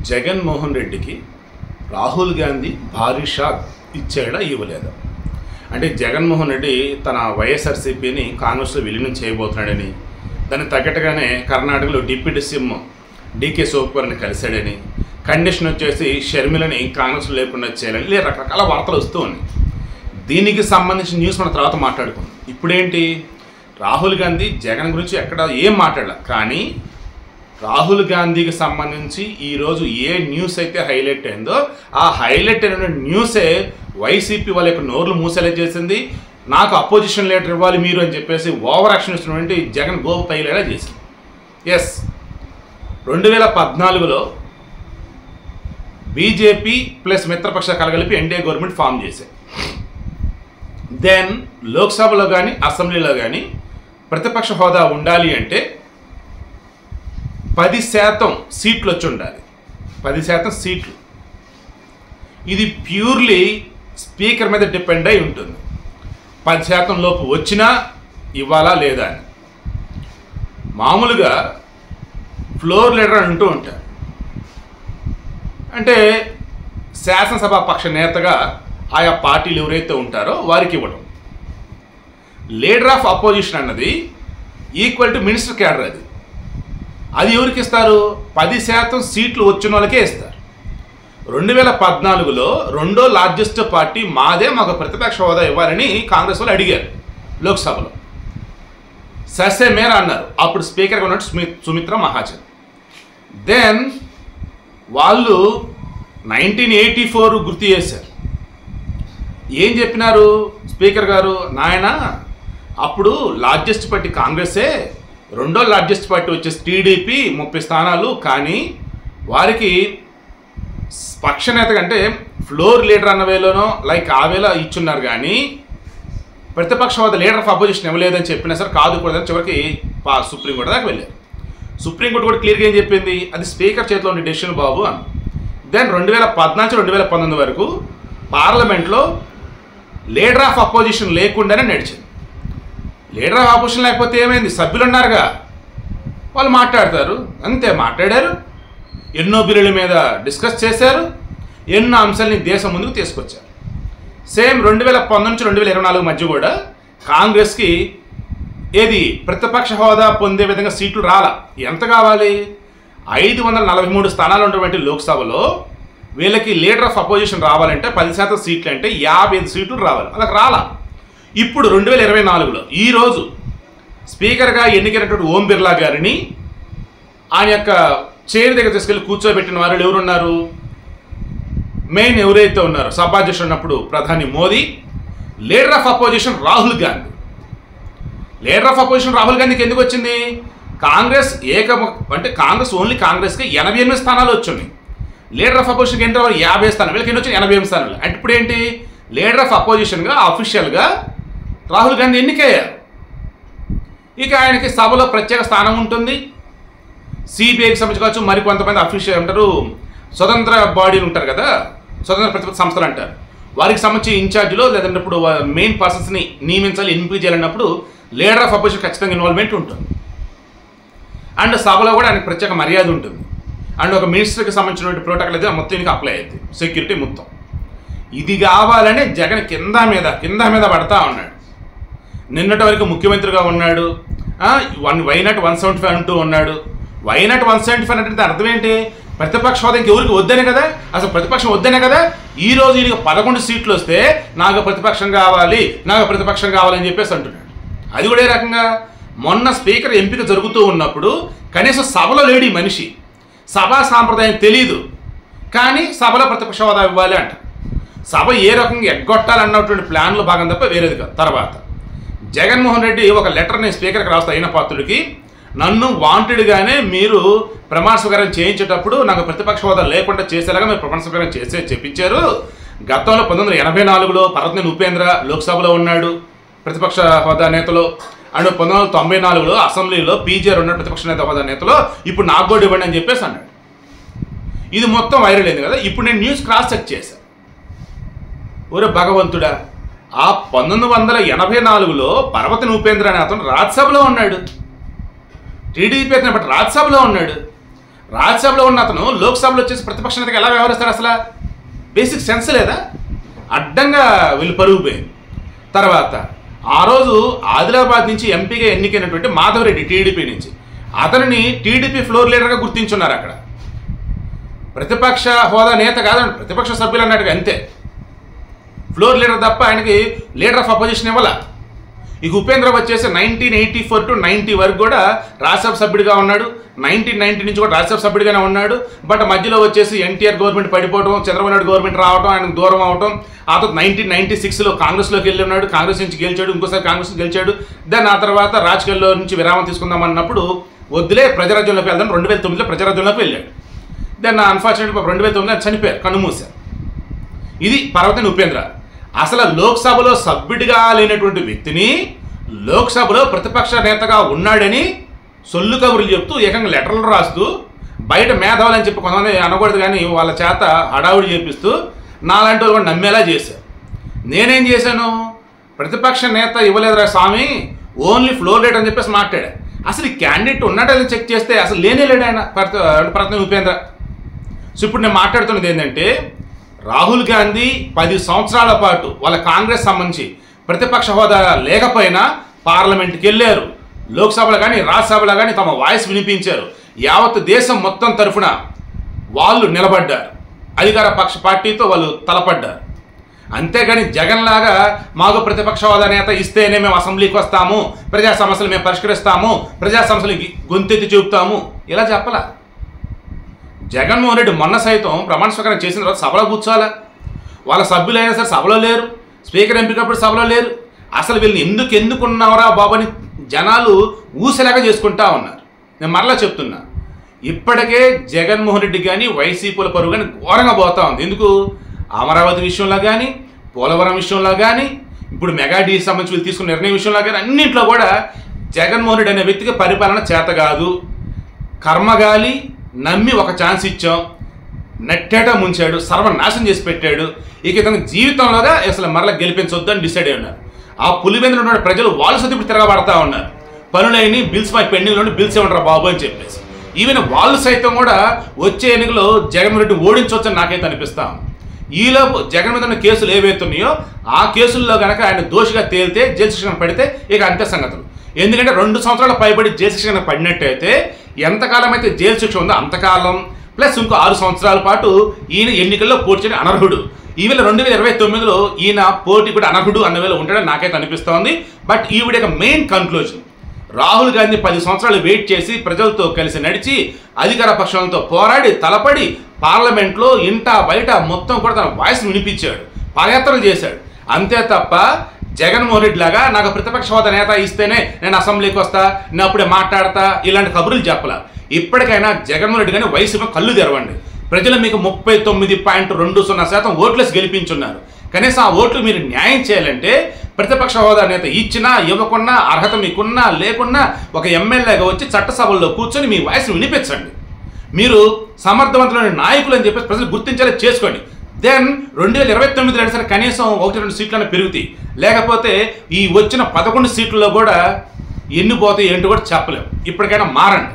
జగన్మోహన్ రెడ్డికి రాహుల్ గాంధీ భారీ షాక్ ఇచ్చాడా ఇవ్వలేదా? అంటే జగన్మోహన్ రెడ్డి తన వైఎస్ఆర్సీపీని కాంగ్రెస్లో విలీనం చేయబోతున్నాడని, దానికి తగ్గట్టుగానే కర్ణాటకలో డిప్యూటీ సీఎం డీకే శివకుమార్ని కలిశాడని, కండిషన్ వచ్చేసి షర్మిలని కాంగ్రెస్లో లేకుండా చేయాలని ఇలా రకరకాల వార్తలు వస్తూ ఉన్నాయి. దీనికి సంబంధించిన న్యూస్ మన తర్వాత మాట్లాడుకుందాం. ఇప్పుడేంటి, రాహుల్ గాంధీ జగన్ గురించి ఎక్కడ ఏం మాట్లాడాల, కానీ రాహుల్ గాంధీకి సంబంధించి ఈరోజు ఏ న్యూస్ అయితే హైలైట్ అయిందో ఆ హైలైట్ అయిన న్యూసే వైసీపీ వాళ్ళ యొక్క నోర్లు మూసేలా చేసింది. నాకు అపోజిషన్ లీడర్ ఇవ్వాలి మీరు అని చెప్పేసి ఓవర్ యాక్షన్ ఇస్తున్నటువంటి జగన్ గోపు పైలేలా చేసింది. ఎస్, 2014లో బీజేపీ ప్లస్ మిత్రపక్ష కలగలిపి ఎన్డీఏ గవర్నమెంట్ ఫామ్ చేశాయి. దెన్ లోక్సభలో కానీ అసెంబ్లీలో కానీ ప్రతిపక్ష హోదా ఉండాలి అంటే 10% సీట్లు వచ్చి ఉండాలి. 10% సీట్లు. ఇది ప్యూర్లీ స్పీకర్ మీద డిపెండ్ అయి ఉంటుంది. 10% లోపు వచ్చినా ఇవ్వాలా లేదా అని. మామూలుగా ఫ్లోర్ లీడర్ అని అంటూ ఉంటారు. అంటే శాసనసభ పక్ష నేతగా ఆయా పార్టీలు ఎవరైతే ఉంటారో వారికి ఇవ్వడం. లీడర్ ఆఫ్ అపోజిషన్ అన్నది ఈక్వల్ టు మినిస్టర్ క్యాడర్. అది ఎవరికి ఇస్తారు? 10% సీట్లు వచ్చిన వాళ్ళకే ఇస్తారు. 2014లో రెండో లార్జెస్ట్ పార్టీ మాదే, మాకు ప్రతిపక్ష హోదా ఇవ్వాలని కాంగ్రెస్ వాళ్ళు అడిగారు లోక్సభలో. ససే మేరా అన్నారు అప్పుడు స్పీకర్గా ఉన్నట్టు సుమిత్రా మహాజన్. దెన్ వాళ్ళు 1984 గుర్తు చేశారు. ఏం చెప్పినారు స్పీకర్ గారు? నాయన అప్పుడు లార్జెస్ట్ పార్టీ కాంగ్రెసే, రెండో లార్జెస్ట్ పార్టీ వచ్చేసి టీడీపీ 30 స్థానాలు, కానీ వారికి పక్షనేత కంటే ఫ్లోర్ లీడర్ అన్న వేలోనో లైక్ ఆ వేళ ఇచ్చున్నారు, కానీ ప్రతిపక్ష హోదా లీడర్ ఆఫ్ అపోజిషన్ ఇవ్వలేదని చెప్పినా సరే కాదు కూడదని చివరికి సుప్రీంకోర్టు దాకా వెళ్ళారు. సుప్రీంకోర్టు కూడా క్లియర్గా ఏం చెప్పింది? అది స్పీకర్ చేతిలో ఉన్న డెసిషన్ బాబు అని. దెన్ 2014 2019 వరకు పార్లమెంట్లో లీడర్ ఆఫ్ అపోజిషన్ లేకుండానే నడిచింది. లీడర్ ఆఫ్ అపోజిషన్ లేకపోతే ఏమైంది? సభ్యులు ఉన్నారుగా, వాళ్ళు మాట్లాడతారు, అంతే. మాట్లాడారు, ఎన్నో బిల్లుల మీద డిస్కస్ చేశారు, ఎన్నో అంశాలని దేశం ముందుకు తీసుకొచ్చారు. సేమ్ 2019 నుంచి 2024 మధ్య కూడా కాంగ్రెస్కి ఏది ప్రతిపక్ష హోదా పొందే విధంగా సీట్లు రాలా. ఎంత కావాలి? 543 స్థానాలు ఉన్నటువంటి లోక్సభలో వీళ్ళకి లీడర్ ఆఫ్ అపోజిషన్ రావాలంటే 10% సీట్లు అంటే 55 సీట్లు రావాలి. వాళ్ళకి రాలా. ఇప్పుడు 2024లో ఈరోజు స్పీకర్గా ఎన్నికైనటువంటి ఓం బిర్లా గారిని ఆయన యొక్క చైర్ దగ్గర తీసుకెళ్ళి కూర్చోబెట్టిన వారు ఎవరున్నారు? మెయిన్ ఎవరైతే ఉన్నారో సభాధ్యక్షుడు ఉన్నప్పుడు ప్రధాని Modi, leader of opposition Rahul Gandhi. Leader of opposition Rahul గాంధీకి ఎందుకు వచ్చింది? కాంగ్రెస్ అంటే కాంగ్రెస్ ఓన్లీ కాంగ్రెస్కి 88 స్థానాలు వచ్చినాయి. లీడర్ ఆఫ్ అపోజిషన్కి ఏంటో 50 స్థానాలు, వీళ్ళకి ఎన్ని వచ్చినాయి? 88 స్థానాలు. అంటే ఇప్పుడు ఏంటి, లీడర్ ఆఫ్ అపోజిషన్గా అఫీషియల్గా రాహుల్ గాంధీ ఎన్నికయ్యారు. ఇక ఆయనకి సభలో ప్రత్యేక స్థానం ఉంటుంది. సిబిఐకి సంబంధించి కావచ్చు, మరి కొంతమంది అఫీషియల్ అంటారు, స్వతంత్ర బాడీలు ఉంటారు కదా, స్వతంత్ర ప్రతిపత్తి సంస్థలు అంటారు, వారికి సంబంధించి ఇన్ఛార్జ్లో లేదంటే ఇప్పుడు మెయిన్ పర్సన్స్ని నియమించాలి, ఎంపిక చేయాలన్నప్పుడు లీడర్ ఆఫ్ అపోజిషన్ ఖచ్చితంగా ఇన్వాల్వ్మెంట్ ఉంటుంది. అండ్ సభలో కూడా ఆయనకు ప్రత్యేక మర్యాద ఉంటుంది. అండ్ ఒక మినిస్టర్కి సంబంధించినటువంటి ప్రోటోకాల్ అయితే మొత్తం దీనికి అప్లై అవుతుంది, సెక్యూరిటీ మొత్తం. ఇది కావాలని జగన్ కింద మీద పడతా ఉన్నాడు. నిన్నటి వరకు ముఖ్యమంత్రిగా ఉన్నాడు, వైనాట్ 175 అంటూ ఉన్నాడు. వైనాట్ 175 అంటే అర్థం ఏంటి? ప్రతిపక్ష హోదా ఇంకెవరికి వద్దనే కదా, అసలు ప్రతిపక్షం వద్దనే కదా. ఈరోజు ఈయనకి 11 సీట్లు వస్తే నాకు ప్రతిపక్షం కావాలని చెప్పేసి అంటున్నాడు. అది కూడా ఏ రకంగా? మొన్న స్పీకర్ ఎంపిక జరుగుతూ ఉన్నప్పుడు కనీసం సభలో లేడు ఈ మనిషి. సభా సాంప్రదాయం తెలీదు, కానీ సభలో ప్రతిపక్ష హోదా ఇవ్వాలి అంట. సభ ఏ రకంగా ఎగ్గొట్టాలన్నటువంటి ప్లాన్లో భాగం తప్ప వేరేది కాదు. తర్వాత జగన్మోహన్ రెడ్డి ఒక లెటర్ని స్పీకర్కి రాస్తా అయిన పాత్రుడికి, నన్ను వాంటెడ్గానే మీరు ప్రమాణ స్వీకారం చేయించేటప్పుడు నాకు ప్రతిపక్ష హోదా లేకుండా చేసేలాగా మీరు ప్రమాణ స్వీకారం చెప్పించారు. గతంలో 1984లో పర్వతనేని ఉపేంద్ర లోక్సభలో ఉన్నాడు ప్రతిపక్ష హోదా నేతలో, అండ్ 1994లో అసెంబ్లీలో పీజీఆర్ ఉన్నాడు ప్రతిపక్ష నేత హోదా నేతలో. ఇప్పుడు నాకు కూడా ఇవ్వండి అని చెప్పేసి అన్నాడు. ఇది మొత్తం వైరల్ అయింది కదా. ఇప్పుడు నేను న్యూస్ క్రాస్ చెక్ చేశాను. ఒరే భగవంతుడా, ఆ 1984లో పర్వతనేని ఉపేంద్ర అనే అతను రాజ్యసభలో ఉన్నాడు, టీడీపీ అతను బట్టి రాజ్యసభలో ఉన్నాడు. రాజ్యసభలో ఉన్న అతను లోక్సభలో వచ్చేసి ప్రతిపక్ష నేతగా ఎలా వ్యవహరిస్తాడు? అసలు బేసిక్ సెన్స్ లేదా? అడ్డంగా వీళ్ళు పరుగు పోయింది. తర్వాత ఆ రోజు ఆదిలాబాద్ నుంచి ఎంపీగా ఎన్నికైనటువంటి మాధవరెడ్డి టీడీపీ నుంచి, అతనిని టీడీపీ ఫ్లోర్ లీడర్గా గుర్తించున్నారు. అక్కడ ప్రతిపక్ష హోదా నేత కాదండి, ప్రతిపక్ష సభ్యులు అన్నట్టుగా అంతే, ఫ్లోర్ లీడర్ తప్ప ఆయనకి లీడర్ ఆఫ్ అపోజిషన్ ఇవ్వాల. ఇక ఉపేంద్ర వచ్చేసి 1984 to 90 వరకు కూడా రాజ్యసభ సభ్యుడిగా ఉన్నాడు. 1990 నుంచి కూడా రాజ్యసభ సభ్యుడిగానే ఉన్నాడు. బట్ మధ్యలో వచ్చేసి ఎన్టీఆర్ గవర్నమెంట్ పడిపోవడం, చంద్రబాబు నాయుడు గవర్నమెంట్ రావడం, ఆయనకు దూరం అవడం. ఆ తర్వాత 1996లో కాంగ్రెస్లోకి వెళ్ళి ఉన్నాడు, కాంగ్రెస్ నుంచి గెలిచాడు, ఇంకోసారి కాంగ్రెస్ గెలిచాడు. దెన్ ఆ తర్వాత రాజకీయాల్లో నుంచి విరామం తీసుకుందాం అన్నప్పుడు వద్దులే ప్రజారాజ్యంలోకి వెళ్దాం 2009లో ప్రజారాజ్యంలోకి వెళ్ళాడు. దెన్ అన్ఫార్చునేట్గా 2009లో చనిపోయారు, కన్నుమూశారు. ఇది పర్వతని ఉపేంద్ర. అసలు లోక్సభలో సభ్యుడిగా లేనటువంటి వ్యక్తిని లోక్సభలో ప్రతిపక్ష నేతగా ఉన్నాడని సొల్లు కబుర్లు చెప్తూ ఏకంగా లెటర్లు రాస్తూ బయట మేధావులు అని చెప్పి కొంతమంది అనకూడదు కానీ వాళ్ళ చేత హడావుడి చేపిస్తూ నాలాంటి వాళ్ళు కూడా నమ్మేలా చేశారు. నేనేం చేశాను? ప్రతిపక్ష నేత ఇవ్వలేదురా స్వామి, ఓన్లీ ఫ్లోర్ లీడర్ అని చెప్పేసి మాట్లాడా. అసలు ఈ క్యాండిడేట్ ఉన్నాడని చెక్ చేస్తే అసలు లేనే లేడు ఆయన పర్వతని ఉపేంద్ర. సో ఇప్పుడు నేను మాట్లాడుతున్నది ఏంటంటే, రాహుల్ గాంధీ 10 సంవత్సరాల పాటు వాళ్ళ కాంగ్రెస్ సంబంధించి ప్రతిపక్ష హోదా లేకపోయినా పార్లమెంట్కి వెళ్ళారు, లోక్సభలో కానీ రాజ్యసభలో కానీ తమ వాయిస్ వినిపించారు, యావత్ దేశం మొత్తం తరఫున వాళ్ళు నిలబడ్డారు, అధికార పక్ష పార్టీతో వాళ్ళు తలపడ్డారు. అంతేగాని జగన్ లాగా మాకు ప్రతిపక్ష హోదా నేత ఇస్తేనే మేము అసెంబ్లీకి వస్తాము, ప్రజా సమస్యలు మేము పరిష్కరిస్తాము, ప్రజా సమస్యలు గొంతెత్తి చూపుతాము ఇలా చెప్పలా. జగన్మోహన్ రెడ్డి మొన్న సైతం ప్రమాణ స్వీకారం చేసిన తర్వాత సభలో కూర్చోాలా, వాళ్ళ సభ్యులైనా సరే సభలో లేరు, స్పీకర్ ఎంపికప్పుడు సభలో లేరు. అసలు వీళ్ళని ఎందుకున్నారా బాబు అని జనాలు ఊసలాగా చేసుకుంటా ఉన్నారు. నేను మరలా చెప్తున్నా, ఇప్పటికే జగన్మోహన్ రెడ్డి కానీ వైసీపీల పరువు కానీ ఘోరంగా పోతా ఉంది. ఎందుకు? అమరావతి విషయంలో కానీ, పోలవరం విషయంలో కానీ, ఇప్పుడు మెగా డీ సంబంధించి వీళ్ళు తీసుకున్న నిర్ణయం విషయంలో కానీ అన్నింటిలో కూడా జగన్మోహన్ రెడ్డి అనే వ్యక్తికి పరిపాలన చేత కాదు, కర్మగాలి నమ్మి ఒక ఛాన్స్ ఇచ్చాం, నెట్టేట ముంచాడు, సర్వనాశనం చేసి పెట్టాడు. ఇక ఇతని జీవితంలోగా అసలు మరలా గెలిపించొద్దు అని డిసైడ్ అయి ఉన్నారు. ఆ పులివెందులో ఉన్న ప్రజలు వాళ్ళు సొంత ఇప్పుడు తిరగబడతా ఉన్నారు. పనులైన బిల్స్ మై పెండింగ్లోని బిల్స్ ఇవ్వండి బాబు అని చెప్పేసి. ఈవెన్ వాళ్ళు సైతం కూడా వచ్చే ఎన్నికలో జగన్మోహన్ రెడ్డి ఓడించవచ్చని నాకైతే అనిపిస్తాం. ఈలోపు జగన్ మీద ఉన్న కేసులు ఏవైతున్నాయో ఆ కేసుల్లో కనుక ఆయన దోషిగా తేలితే జైలు శిక్షణ పడితే ఇక అంతే సంగతులు. ఎందుకంటే 2 సంవత్సరాల పైబడి జైలు శిక్షణ పడినట్టయితే ఎంతకాలం అయితే జైలు శిక్ష ఉందో అంతకాలం ప్లస్ ఇంకో 6 సంవత్సరాల పాటు ఈయన ఎన్నికల్లో పోటీ చేయడం అనర్హుడు. ఈవేళ 2029లో ఈయన పోటీ కూడా అనర్హుడు అన్న వేళ ఉంటాడని నాకైతే అనిపిస్తోంది. బట్ ఈవిడ యొక్క మెయిన్ కన్క్లూజన్, రాహుల్ గాంధీ 10 సంవత్సరాలు వెయిట్ చేసి ప్రజలతో కలిసి నడిచి అధికార పక్షాలతో పోరాడి తలపడి పార్లమెంట్లో ఇంట బయట మొత్తం కూడా తన వాయిస్ వినిపించాడు, పాదయాత్రలు చేశాడు. అంతే తప్ప జగన్మోహన్ రెడ్డి లాగా నాకు ప్రతిపక్ష హోదా నేత ఇస్తేనే నేను అసెంబ్లీకి వస్తా, నేను అప్పుడే మాట్లాడతా ఇలాంటి కబుర్లు చెప్పలా. ఇప్పటికైనా జగన్మోహన్ రెడ్డి కానీ వైసీపీ కళ్ళు తెరవండి. ప్రజలు మీకు 39.20% ఓట్లేసి గెలిపించున్నారు. కనీసం ఆ ఓట్లు మీరు న్యాయం చేయాలంటే ప్రతిపక్ష హోదా నేత ఇచ్చినా ఇవ్వకున్నా అర్హత మీకున్నా లేకున్నా ఒక ఎమ్మెల్యేగా వచ్చి చట్టసభల్లో కూర్చొని మీ వాయిస్ వినిపించండి. మీరు సమర్థవంతమైన నాయకులు అని చెప్పేసి ప్రజలు గుర్తించేలా చేసుకోండి. దెన్ 2029 అయినా సరే కనీసం 1-2 సీట్లనే పెరుగుతాయి. లేకపోతే ఈ వచ్చిన 11 సీట్లలో కూడా ఎన్ని పోతాయి ఏంటో కూడా చెప్పలేము. ఇప్పటికైనా మారండి.